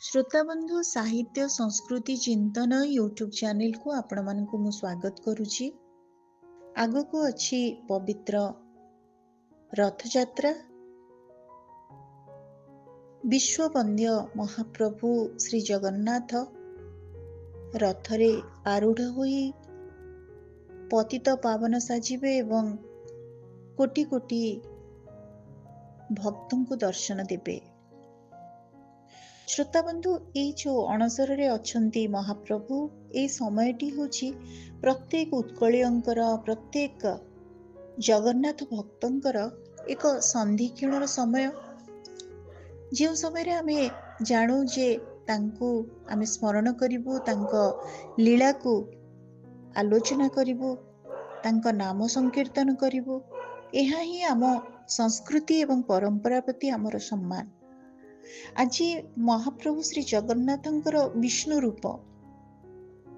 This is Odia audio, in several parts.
श्रोताबंधु साहित्य संस्कृति चिंतन यूट्यूब चैनल को आपण मानकु मु स्वागत करुछि। आगको अछि पवित्र रथयात्रा। विश्ववंद्य महाप्रभु श्री जगन्नाथ रथरे आरूढ़ होई पतित पावन साजिबे एवं कोटि कोटि भक्तों को दर्शन देबे। श्रोताबंधु ये जो अणसर अछंती महाप्रभु ये समयटी होछि प्रत्येक उत्कलीयंकर प्रत्येक जगन्नाथ भक्तंकर एक संधिक्षणर समय, जो समय आमे जानू जे तांको आमे स्मरण करिबु, तांको लीला को आलोचना करिबु, तांको नाम संकीर्तन करिबु। एहा ही आम संस्कृति एवं परंपरा प्रति आमर सम्मान। आज महाप्रभु श्री जगन्नाथंकर विष्णु रूप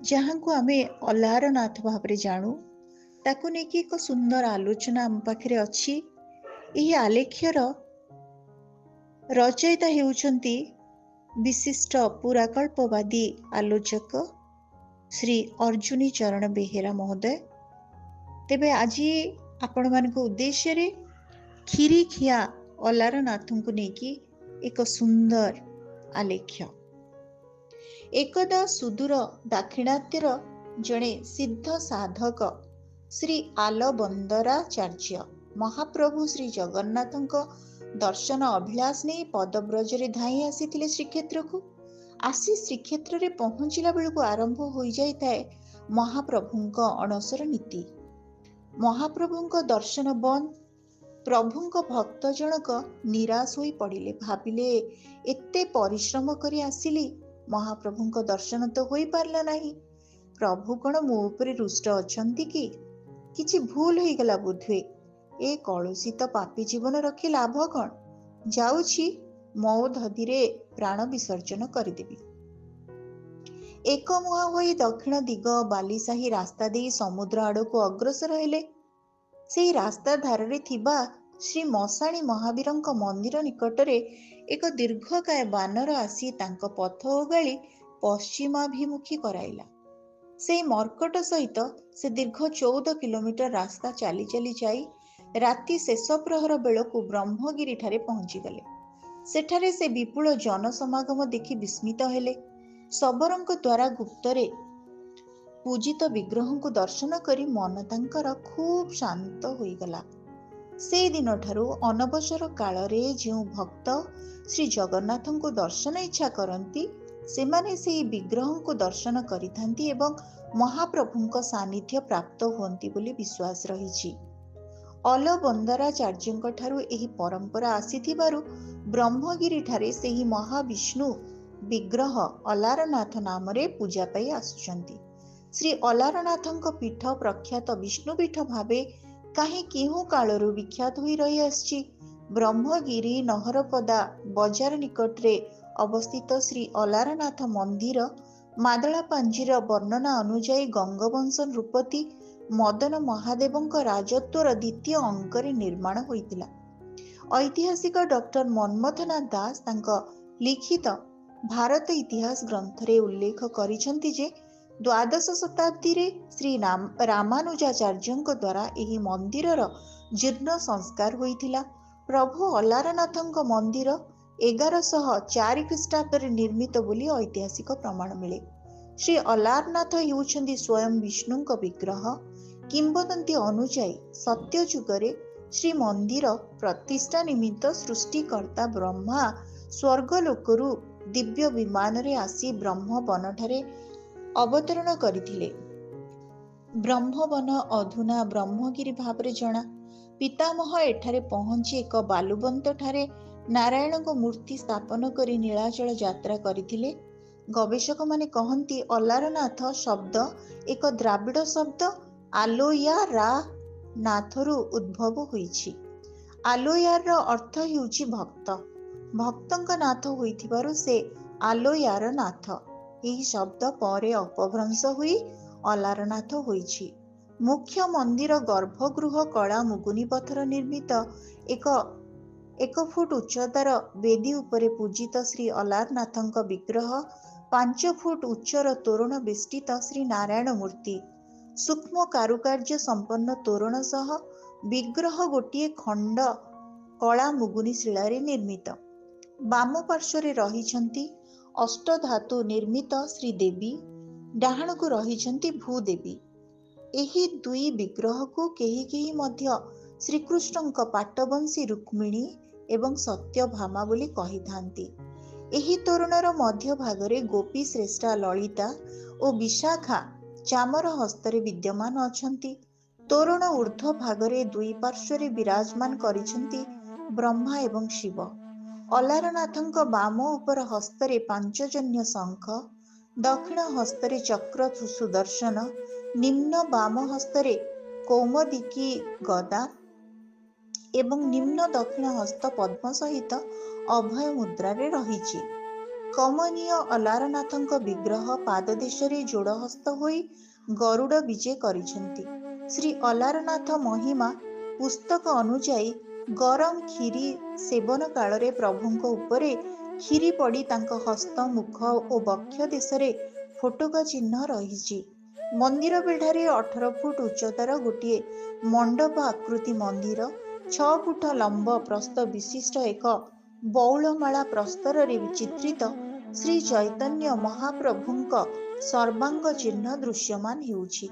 जहाँ को आमे अल्लाहर नाथ भाव जानू, ताकू नेकी एक सुंदर आलोचना आम पाखरे अछि। यही आलेख्यर रचयिता हेउचंती विशिष्ट पुराकल्पवादी आलोचक श्री अर्जुनी चरण बेहेरा महोदय। तेबे आज आपण मानक उद्देश्य रे खीरी खिया अल्लाहर नाथों को नेकी एक सुंदर आलेख्य। एकदा सुदूर दाक्षिणात्यर जड़े सिद्ध साधक श्री आलबंदराचार्य महाप्रभु श्री जगन्नाथଙ୍କ दर्शन अभिलाष नहीं पदब्रजरे धाई आसीथिले श्रीक्षेत्र को। आसी श्रीक्षेत्र रे पहुंचला बेलକୁ आरंभ हो जाए महाप्रभुଙ୍କ अणसर नीति। महाप्रभुଙ୍କ दर्शन बंद। प्रभुଙ୍କ भक्त जनक निराश होई पड़िले। भाविले एते परिश्रम करी आसिली, महाप्रभुଙ୍କ दर्शन तो होई पारला नहीं। प्रभु कण मो उपरे रुष्ट अछंती कि किछि भूल होई गला बुधुए। ए कलुषित पापी जीवन रखी लाभ कण? जाउछि मो धदिरे प्राण विसर्जन करिदेबी। एकमुहा होई दक्षिण दिग बालीसाही रास्ता दे समुद्र आड़को अग्रसर हेले। से रास्ता धारे थिबा श्री मशाणी महावीरଙ୍କ मंदिर निकटरे एक दीर्घकाय बानर आसी तांको पथ ओगाली पश्चिमाभिमुखी कराइला। से मर्कट सहित से दीर्घ 14 किलोमीटर रास्ता चली चली जाई राति शेष प्रहर बेलକୁ ब्रह्मगिरी ठारे पहुंची गले। सेठारे से विपुल जनसमागम देखि विस्मित हेले। सबरଙ୍କ द्वारा गुप्तरे पूजित विग्रह को दर्शन करी मन तांकर खूब शांत होईगला। से दिन ठारू अनवसर काल रे जो भक्त श्री जगन्नाथ को दर्शन इच्छा करती सेमाने से विग्रह को दर्शन करिथांती एवं महाप्रभुଙ୍କ सानिध्य प्राप्त होंती बोली विश्वास रही। अलबंदराचार्यଙ୍କ ठारू एही परंपरा आसीथिबारु ब्रह्मगिरी ठारे सेही महाविष्णु विग्रह अलारनाथ नाम रे पूजा पाई आसुचंती। श्री अलारनाथଙ୍କ पीठ प्रख्यात विष्णुपीठ भावे कहीं केहू कालरू विख्यात होई रही आछि। ब्रह्मगिरी नहरपदा बजार निकटरे अवस्थित श्री अलारनाथ मंदिर मादळापांजीर वर्णना अनुଯାयी गंगवंश नृपति मदन महादेवଙ୍କ राजत्वर द्वितीय अंकरे निर्माण होइतिला। ऐतिहासिक डॉक्टर मनमथनाथ दास तांको लिखित भारत इतिहास ग्रंथरे उल्लेख करिसंती जे द्वादश शताब्दी रे श्री रामानुजाचार्यଙ୍କ द्वारा एही मंदिरर जीर्ण संस्कार होइथिला। प्रभु अलारनाथଙ୍କ मंदिर 1104 ख्रीष्टाब्दरे निर्मित बोली ऐतिहासिक प्रमाण मिले। श्री अलारनाथ हेउछंती स्वयं विष्णुଙ୍କ विग्रह। किंबदंती अनुଯାयी सत्य जुगरे श्री मंदिर प्रतिष्ठा निमित्त सृष्टिकर्ता ब्रह्मा स्वर्गलोकरू दिव्य विमान रे आसी ब्रह्मवन ठारे अवतरण करथिले। ब्रह्मवन अधुना ब्रह्मगिरी भावरे जणा। पितामह एठारे पहुंची एक बालुबंत ठारे नारायणଙ୍କ मूर्ति स्थापन करी नीलाचल यात्रा करथिले। गवेषक माने कहंती अलारनाथ शब्द एक द्राविड़ शब्द आलोया नाथरू उद्भव होईछि। आलोयार अर्थ हेउछि भक्त। भक्तଙ୍କ नाथ होइथिबारु से आलोयार नाथ। यही शब्द परे अपभ्रंश हुई अलारनाथ होईछि। मुख्य मंदिर गर्भगृह कला मुगुनी पत्थर निर्मित एक 1 ଫୁଟ ଉଚ୍ଚତାର ବେଦୀ ଉପରେ ପୂଜିତ ଶ୍ରୀ ଅଲାରନାଥଙ୍କ ବିଗ୍ରହ, 5 ଫୁଟ ଉଚ୍ଚର ତୋରଣ ବେଷ୍ଟିତ ଶ୍ରୀ ନାରାୟଣ ମୂର୍ତ୍ତି, ସୂକ୍ଷ୍ମ କାରୁକାର୍ଯ୍ୟ ସମ୍ପନ୍ନ ତୋରଣ ସହ ବିଗ୍ରହ ଗୋଟିଏ ଖଣ୍ଡ କଳା ମୁଗୁନି ଶିଳାରେ ନିର୍ମିତ। ବାମ ପାର୍ଶ୍ୱରେ ରହିଛନ୍ତି ଅଷ୍ଟଧାତୁ ନିର୍ମିତ ଶ୍ରୀଦେବୀ, ଡାହାଣକୁ ରହିଛନ୍ତି ଭୂଦେବୀ। ଏହି ଦୁଇ ବିଗ୍ରହକୁ କେହି କେହି ମଧ୍ୟ ଶ୍ରୀକୃଷ୍ଣଙ୍କ ପାଟବଂଶୀ ରୁକ୍ମିଣୀ ଏବଂ ସତ୍ୟଭାମା ବୋଲି କହିଥାନ୍ତି। ଏହି ତୋରଣର ମଧ୍ୟ ଭାଗରେ ଗୋପୀ ଶ୍ରେଷ୍ଠା ଲଳିତା ଓ ବିଶାଖା ଚାମର ହସ୍ତରେ ବିଦ୍ୟମାନ ଅଛନ୍ତି। ତୋରଣ ଊର୍ଦ୍ଧ୍ୱ ଭାଗରେ ଦୁଇ ପାର୍ଶ୍ୱରେ ବିରାଜମାନ କରିଛନ୍ତି ବ୍ରହ୍ମା ଏବଂ ଶିବ। ଅଲାରନାଥଙ୍କ ବାମ ଉପର ହସ୍ତରେ ପାଞ୍ଚଜନ୍ୟ ଶଙ୍ଖ, ଦକ୍ଷିଣ ହସ୍ତରେ ଚକ୍ର ସୁଦର୍ଶନ, ନିମ୍ନ ବାମ ହସ୍ତରେ କୌମୋଦିକୀ ଗଦା ଏବଂ ନିମ୍ନ ଦକ୍ଷିଣ ହସ୍ତ ପଦ୍ମ ସହିତ ଅଭୟ ମୁଦ୍ରାରେ ରହିଛି। କମନୀୟ ଅଲାରନାଥଙ୍କ ବିଗ୍ରହ ପାଦଦେଶରେ ଯୋଡ଼ହସ୍ତ ହୋଇ ଗରୁଡ଼ ବିଜେ କରିଛନ୍ତି। ଶ୍ରୀ ଅଲାରନାଥ ମହିମା ପୁସ୍ତକ ଅନୁଯାୟୀ ଗରମ କ୍ଷୀରି ସେବନ କାଳରେ ପ୍ରଭୁଙ୍କ ଉପରେ କ୍ଷୀରି ପଡ଼ି ତାଙ୍କ ହସ୍ତ, ମୁଖ ଓ ବକ୍ଷ ଦେଶରେ ଫୋଟକା ଚିହ୍ନ ରହିଛି। ମନ୍ଦିର ବେଢ଼ାରେ 18 ଫୁଟ ଉଚ୍ଚତାର ଗୋଟିଏ ମଣ୍ଡପ ଆକୃତି ମନ୍ଦିର, 6 ଫୁଟ ଲମ୍ବ ପ୍ରସ୍ଥ ବିଶିଷ୍ଟ ଏକ ବଉଳମାଳା ପ୍ରସ୍ତରରେ ଚିତ୍ରିତ ଶ୍ରୀ ଚୈତନ୍ୟ ମହାପ୍ରଭୁଙ୍କ ସର୍ବାଙ୍ଗ ଚିହ୍ନ ଦୃଶ୍ୟମାନ ହେଉଛି।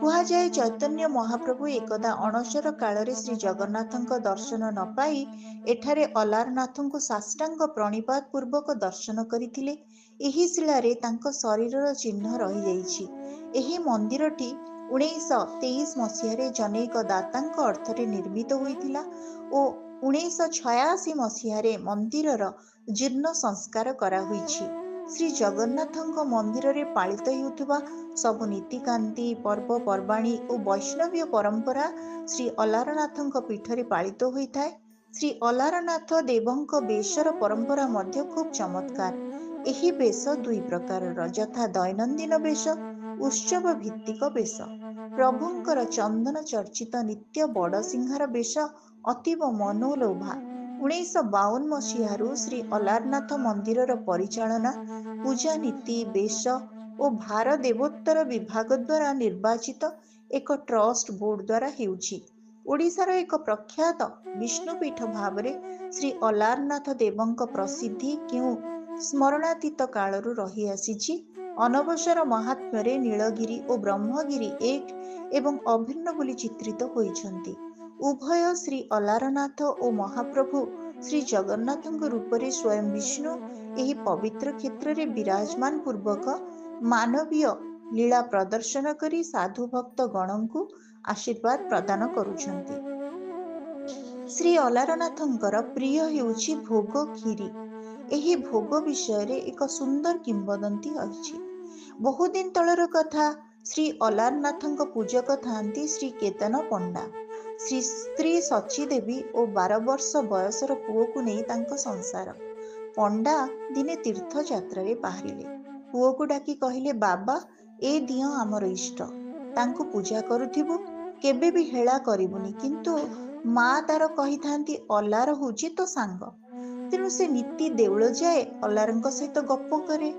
କୁହାଯାଏ ଚୈତନ୍ୟ ମହାପ୍ରଭୁ ଏକଦା ଅଣସର କାଳରେ ଶ୍ରୀ ଜଗନ୍ନାଥଙ୍କ ଦର୍ଶନ ନ ପାଇ ଏଠାରେ ଅଲାରନାଥଙ୍କୁ ସାଷ୍ଟାଙ୍ଗ ପ୍ରଣିପାତ ପୂର୍ବକ ଦର୍ଶନ କରିଥିଲେ। ଏହି ଶିଳାରେ ତାଙ୍କ ଶରୀରର ଚିହ୍ନ ରହିଯାଇଛି। ଏହି ମନ୍ଦିରଟି 1923 ମସିହାରେ ଜନୈକ ଦାତାଙ୍କ ଅର୍ଥରେ ନିର୍ମିତ ହୋଇଥିଲା ଓ 1986 ମସିହାରେ ମନ୍ଦିରର ଜୀର୍ଣ୍ଣ ସଂସ୍କାର କରାହୋଇଛି। ଶ୍ରୀ ଜଗନ୍ନାଥଙ୍କ ମନ୍ଦିରରେ ପାଳିତ ହେଉଥିବା ସବୁ ନୀତିକାନ୍ତି, ପର୍ବପର୍ବାଣୀ ଓ ବୈଷ୍ଣବୀୟ ପରମ୍ପରା ଶ୍ରୀ ଅଲାରନାଥଙ୍କ ପୀଠରେ ପାଳିତ ହୋଇଥାଏ। ଶ୍ରୀ ଅଲାରନାଥ ଦେବଙ୍କ ବେଶର ପରମ୍ପରା ମଧ୍ୟ ଖୁବ୍ ଚମତ୍କାର। ଏହି ବେଶ ଦୁଇ ପ୍ରକାରର, ଯଥା ଦୈନନ୍ଦିନ ବେଶ, ଉତ୍ସବ ଭିତ୍ତିକ ବେଶ। ପ୍ରଭୁଙ୍କର ଚନ୍ଦନ ଚର୍ଚ୍ଚିତ ନିତ୍ୟ ବଡ଼ସିଂହାର ବେଶ ଅତୀବ ମନୋଲୋଭା। 1952 ମସିହାରୁ ଶ୍ରୀ ଅଲାରନାଥ ମନ୍ଦିରର ପରିଚାଳନା, ପୂଜାନୀତି, ବେଶ ଓ ଭାର ଦେବୋତ୍ତର ବିଭାଗ ଦ୍ୱାରା ନିର୍ବାଚିତ ଏକ ଟ୍ରଷ୍ଟ ବୋର୍ଡ ଦ୍ୱାରା ହେଉଛି। ଓଡ଼ିଶାର ଏକ ପ୍ରଖ୍ୟାତ ବିଷ୍ଣୁପୀଠ ଭାବରେ ଶ୍ରୀ ଅଲାରନାଥ ଦେବଙ୍କ ପ୍ରସିଦ୍ଧି କେଉଁ ସ୍ମରଣାତୀତ କାଳରୁ ରହିଆସିଛି। ଅନବସର ମାହାତ୍ମ୍ୟରେ ନୀଳଗିରି ଓ ବ୍ରହ୍ମଗିରି ଏକ ଏବଂ ଅଭିନ୍ନ ବୋଲି ଚିତ୍ରିତ ହୋଇଛନ୍ତି। ଉଭୟ ଶ୍ରୀ ଅଲାରନାଥ ଓ ମହାପ୍ରଭୁ ଶ୍ରୀ ଜଗନ୍ନାଥଙ୍କ ରୂପରେ ସ୍ୱୟଂ ବିଷ୍ଣୁ ଏହି ପବିତ୍ର କ୍ଷେତ୍ରରେ ବିରାଜମାନ ପୂର୍ବକ ମାନବୀୟ ଲୀଳା ପ୍ରଦର୍ଶନ କରି ସାଧୁ ଭକ୍ତ ଗଣଙ୍କୁ ଆଶୀର୍ବାଦ ପ୍ରଦାନ କରୁଛନ୍ତି। ଶ୍ରୀ ଅଲାରନାଥଙ୍କର ପ୍ରିୟ ହେଉଛି ଭୋଗ କ୍ଷୀରି। ଏହି ଭୋଗ ବିଷୟରେ ଏକ ସୁନ୍ଦର କିମ୍ବଦନ୍ତୀ ଅଛି। ବହୁଦିନ ତଳର କଥା। ଶ୍ରୀ ଅଲାରନାଥଙ୍କ ପୂଜକ ଥାନ୍ତି ଶ୍ରୀ କେତନ ପଣ୍ଡା। ଶ୍ରୀ ସ୍ତ୍ରୀ ସଚୀ ଦେବୀ ଓ 12 ବର୍ଷ ବୟସର ପୁଅକୁ ନେଇ ତାଙ୍କ ସଂସାର। ପଣ୍ଡା ଦିନେ ତୀର୍ଥଯାତ୍ରାରେ ବାହାରିଲେ। ପୁଅକୁ ଡାକି କହିଲେ, ବାବା, ଏ ଦିଅଁ ଆମର ଇଷ୍ଟ। ତାଙ୍କୁ ପୂଜା କରୁଥିବୁ, କେବେ ବି ହେଳା କରିବୁନି। କିନ୍ତୁ ମା ତାର କହିଥାନ୍ତି, ଅଲାର ହେଉଛି ତୋ ସାଙ୍ଗ। ତେଣୁ ସେ ନିତି ଦେଉଳ ଯାଏ, ଅଲାରଙ୍କ ସହିତ ଗପ କରେ।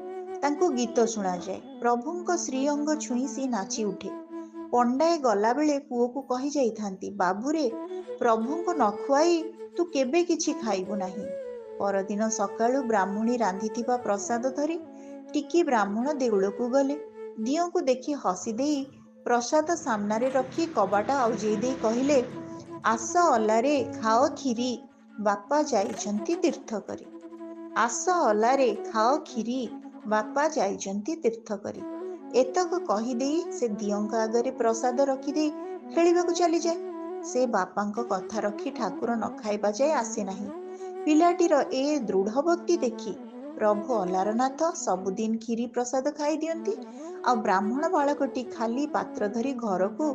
ତାଙ୍କୁ ଗୀତ ଶୁଣାଯାଏ। ପ୍ରଭୁଙ୍କ ଶ୍ରୀଅଙ୍ଗ ଛୁଇଁ ସେ ନାଚି ଉଠେ। ପଣ୍ଡାଏ ଗଲାବେଳେ ପୁଅକୁ କହି ଯାଇଥାନ୍ତି, ବାବୁରେ, ପ୍ରଭୁଙ୍କୁ ନ ଖୁଆଇ ତୁ କେବେ କିଛି ଖାଇବୁ ନାହିଁ। ପରଦିନ ସକାଳୁ ବ୍ରାହ୍ମଣୀ ରାନ୍ଧିଥିବା ପ୍ରସାଦ ଧରି ଟିକି ବ୍ରାହ୍ମଣ ଦେଉଳକୁ ଗଲେ। ଦିଅଁଙ୍କୁ ଦେଖି ହସି ଦେଇ ପ୍ରସାଦ ସାମ୍ନାରେ ରଖି କବାଟ ଆଉଜେଇ ଦେଇ କହିଲେ, ଆସ ଅଲାରେ, ଖାଅ କ୍ଷୀରି, ବାପା ଯାଇଛନ୍ତି ତୀର୍ଥ କରି। ଆସ ଅଲାରେ, ଖାଅ କ୍ଷୀରି, ବାପା ଯାଇଛନ୍ତି ତୀର୍ଥ କରି। ଏତକ କହିଦେଇ ସେ ଦିଅଁଙ୍କ ଆଗରେ ପ୍ରସାଦ ରଖିଦେଇ ଖେଳିବାକୁ ଚାଲିଯାଏ। ସେ ବାପାଙ୍କ କଥା ରଖି ଠାକୁର ନ ଖାଇବା ଯାଏ ଆସେ ନାହିଁ। ପିଲାଟିର ଏ ଦୃଢ଼ ଭକ୍ତି ଦେଖି ପ୍ରଭୁ ଅଲାରନାଥ ସବୁଦିନ କ୍ଷୀରି ପ୍ରସାଦ ଖାଇ ଦିଅନ୍ତି ଆଉ ବ୍ରାହ୍ମଣ ବାଳକଟି ଖାଲି ପାତ୍ର ଧରି ଘରକୁ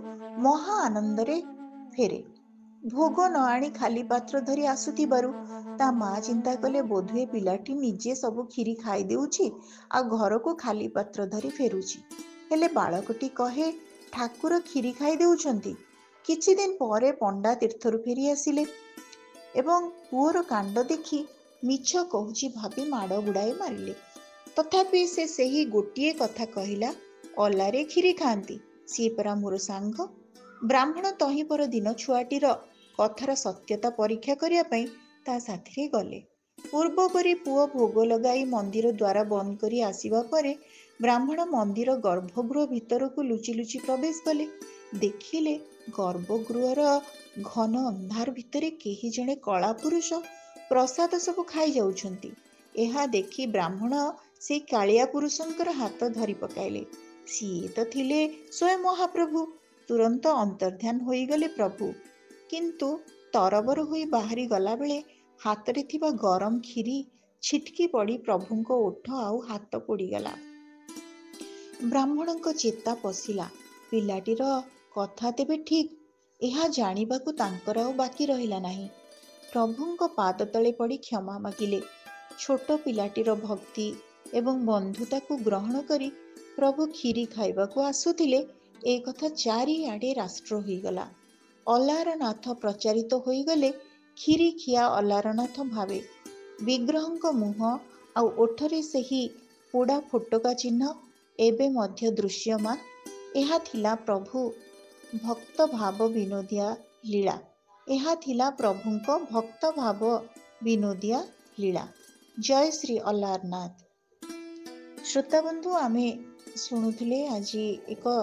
ମହା ଆନନ୍ଦରେ ଫେରେ। ଭୋଗ ନ ଆଣି ଖାଲି ପାତ୍ର ଧରି ଆସୁଥିବାରୁ ତା ମା ଚିନ୍ତା କଲେ, ବୋଧହୁଏ ପିଲାଟି ନିଜେ ସବୁ କ୍ଷୀରି ଖାଇ ଦେଉଛି ଆଉ ଘରକୁ ଖାଲି ପାତ୍ର ଧରି ଫେରୁଛି। ହେଲେ ବାଳକଟି କହେ, ଠାକୁର କ୍ଷୀରି ଖାଇ ଦେଉଛନ୍ତି, କିଛି ଦିନ ପରେ ପଣ୍ଡା ତୀର୍ଥରୁ ଫେରି ଆସିଲେ ଏବଂ ପୁଅର କାଣ୍ଡ ଦେଖି ମିଛ କହୁଛି ଭାବି ମାଡ଼ ଗୁଡ଼ାଏ ମାରିଲେ। ତଥାପି ସେ ସେହି ଗୋଟିଏ କଥା କହିଲା, ଅଲାରେ କ୍ଷୀରି ଖାଆନ୍ତି, ସିଏ ପରା ମୋର ସାଙ୍ଗ। ବ୍ରାହ୍ମଣ ତହିଁ ପର ଦିନ ଛୁଆଟିର କଥାର ସତ୍ୟତା ପରୀକ୍ଷା କରିବା ପାଇଁ ତା ସାଥିରେ ଗଲେ। ପୂର୍ବ ପରି ପୁଅ ଭୋଗ ଲଗାଇ ମନ୍ଦିର ଦ୍ୱାର ବନ୍ଦ କରି ଆସିବା ପରେ ବ୍ରାହ୍ମଣ ମନ୍ଦିର ଗର୍ଭଗୃହ ଭିତରକୁ ଲୁଚି ଲୁଚି ପ୍ରବେଶ କଲେ। ଦେଖିଲେ ଗର୍ଭଗୃହର ଘନ ଅନ୍ଧାର ଭିତରେ କେହି ଜଣେ କଳା ପୁରୁଷ ପ୍ରସାଦ ସବୁ ଖାଇ ଯାଉଛନ୍ତି। ଏହା ଦେଖି ବ୍ରାହ୍ମଣ ସେଇ କାଳିଆ ପୁରୁଷଙ୍କର ହାତ ଧରି ପକାଇଲେ। ସିଏ ତ ଥିଲେ ସ୍ୱୟଂ ମହାପ୍ରଭୁ। ତୁରନ୍ତ ଅନ୍ତର୍ଧ୍ୟାନ ହୋଇଗଲେ ପ୍ରଭୁ। କିନ୍ତୁ ତରବର ହୋଇ ବାହାରି ଗଲାବେଳେ ହାତରେ ଥିବା ଗରମ କ୍ଷୀରି ଛିଟକି ପଡ଼ି ପ୍ରଭୁଙ୍କ ଓଠ ଆଉ ହାତ ପୋଡ଼ିଗଲା। ବ୍ରାହ୍ମଣଙ୍କ ଚେତା ପଶିଲା, ପିଲାଟିର କଥା ତେବେ ଠିକ୍। ଏହା ଜାଣିବାକୁ ତାଙ୍କର ଆଉ ବାକି ରହିଲା ନାହିଁ। ପ୍ରଭୁଙ୍କ ପାଦ ତଳେ ପଡ଼ି କ୍ଷମା ମାଗିଲେ। ଛୋଟ ପିଲାଟିର ଭକ୍ତି ଏବଂ ବନ୍ଧୁତାକୁ ଗ୍ରହଣ କରି ପ୍ରଭୁ କ୍ଷୀରି ଖାଇବାକୁ ଆସୁଥିଲେ, ଏ କଥା ଚାରିଆଡ଼େ ରାଷ୍ଟ୍ର ହୋଇଗଲା। ଅଲାରନାଥ ପ୍ରଚାରିତ ହୋଇଗଲେ କ୍ଷୀରି ଖିଆ ଅଲାରନାଥ ଭାବେ। ବିଗ୍ରହଙ୍କ ମୁହଁ ଆଉ ଓଠରେ ସେହି ପୋଡ଼ା ଫୋଟକା ଚିହ୍ନ ଏବେ ମଧ୍ୟ ଦୃଶ୍ୟମାନ। ଏହା ଥିଲା ପ୍ରଭୁ ଭକ୍ତ ଭାବ ବିନୋଦିଆ ଲୀଳା। ଏହା ଥିଲା ପ୍ରଭୁଙ୍କ ଭକ୍ତ ଭାବ ବିନୋଦିଆ ଲୀଳା। ଜୟ ଶ୍ରୀ ଅଲାରନାଥ। ଶ୍ରୋତାବନ୍ଧୁ, ଆମେ ଶୁଣୁଥିଲେ ଆଜି ଏକ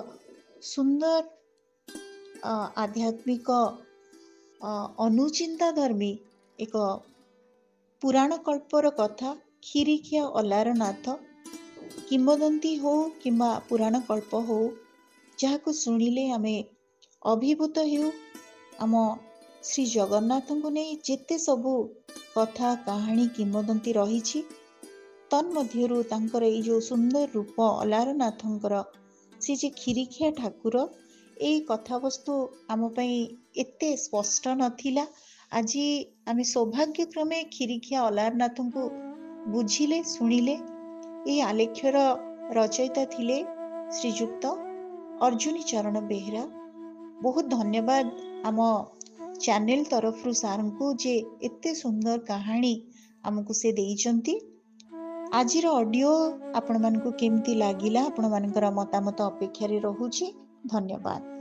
ସୁନ୍ଦର ଆଧ୍ୟାତ୍ମିକ ଅନୁଚିନ୍ତା ଧର୍ମୀ ଏକ ପୁରାଣ କଳ୍ପର କଥା, କ୍ଷୀରିଖିଆ ଅଲାରନାଥ। କିମ୍ବଦନ୍ତୀ ହଉ କିମ୍ବା ପୁରାଣ କଳ୍ପ ହଉ, ଯାହାକୁ ଶୁଣିଲେ ଆମେ ଅଭିଭୂତ ହେଉ। ଆମ ଶ୍ରୀ ଜଗନ୍ନାଥଙ୍କୁ ନେଇ ଯେତେ ସବୁ କଥା କାହାଣୀ କିମ୍ବଦନ୍ତୀ ରହିଛି, ତନ୍ମଧ୍ୟରୁ ତାଙ୍କର ଏଇ ଯେଉଁ ସୁନ୍ଦର ରୂପ ଅଲାରନାଥଙ୍କର, ସେ ଯେ କ୍ଷୀରିଖିଆ ଠାକୁର, ଏଇ କଥାବସ୍ତୁ ଆମ ପାଇଁ ଏତେ ସ୍ପଷ୍ଟ ନଥିଲା। ଆଜି ଆମେ ସୌଭାଗ୍ୟକ୍ରମେ କ୍ଷୀରିଖିଆ ଅଲାରନାଥଙ୍କୁ ବୁଝିଲେ, ଶୁଣିଲେ। ଏହି ଆଲେଖ୍ୟର ରଚୟିତା ଥିଲେ ଶ୍ରୀଯୁକ୍ତ ଅର୍ଜୁନୀ ଚରଣ ବେହେରା। ବହୁତ ଧନ୍ୟବାଦ ଆମ ଚ୍ୟାନେଲ ତରଫରୁ ସାର୍ଙ୍କୁ ଯେ ଏତେ ସୁନ୍ଦର କାହାଣୀ ଆମକୁ ସେ ଦେଇଛନ୍ତି। ଆଜିର ଅଡ଼ିଓ ଆପଣମାନଙ୍କୁ କେମିତି ଲାଗିଲା, ଆପଣମାନଙ୍କର ମତାମତ ଅପେକ୍ଷାରେ ରହୁଛି। ଧନ୍ୟବାଦ।